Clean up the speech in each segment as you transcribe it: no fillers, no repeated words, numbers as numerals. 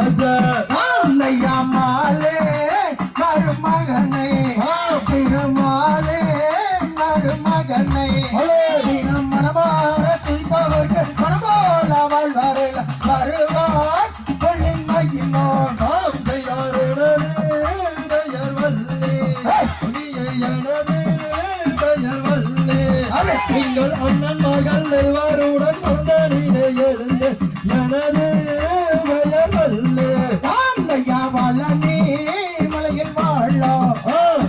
ராஜா மாலே மருமகனை திருமாலே மருமகனை தினம் மனமாற தீபவர்க்கு மனமோல வாழ்வாரில் வருவார் கொள்ளின் மகிழ்வோம் நாம் செய்யாரிடது பெயர் வல்லி எனது பெயர் வல்லி நீங்கள் அண்ணன் மகள் இருவருடன் கொண்டனிலே எழுந்து எனது பெயர் வல்லி பழனி மலையில் வாழலாம்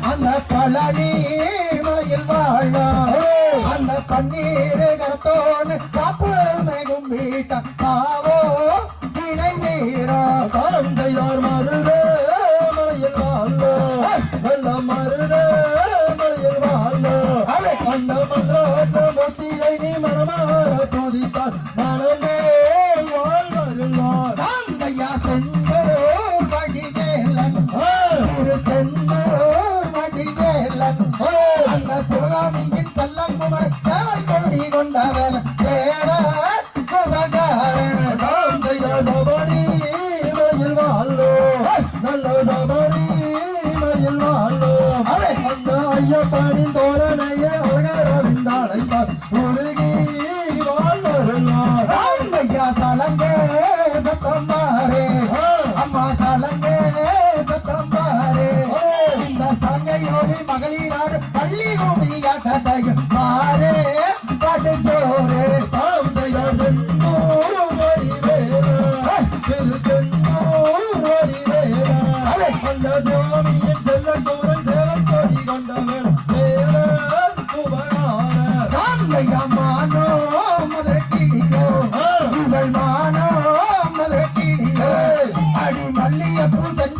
அந்த பழனி மலையில் வாழலாம் அந்த கண்ணீர் கரத்தோடு காப்பு மேகும் வீட்ட பாவோ இணை வீரா காந்தையார் மருதே மலையில் வாழோ நல்ல மருதே மலையில் வாழோ அந்த மந்திராட்ட மூர்த்தியை நீ மனமாற துதித்தார் மனமே வாழ்வருள்ளார் காந்தையா சென்று அந்த சிவகாமியின் செல்லங்குமர் சேவல் கொடி கொண்டவன் சபரி மயில் வாழோ நல்ல சபரி மயில் வாழோ அந்த ஐயப்பனின் தோழனையே அழகரவிந்தாளைத்தார் உருகி வாழ்வருள்ளார் ஐயா சலங்கே சத்தம் பாரே அம்மா சலங்கே சத்தம் பாரே இந்த சங்கையோடு மகளிராடு பள்ளி கோமியாட்டையும் மாறே பாட்டு சோறு அந்த சுவாமியின் செல்ல குமரன் சேவல் கொடி கொண்ட மேல மானோ மதுரை கிளியோ இவள் மானோ மதுரை கிளியோ அடி மல்லிய பூசன்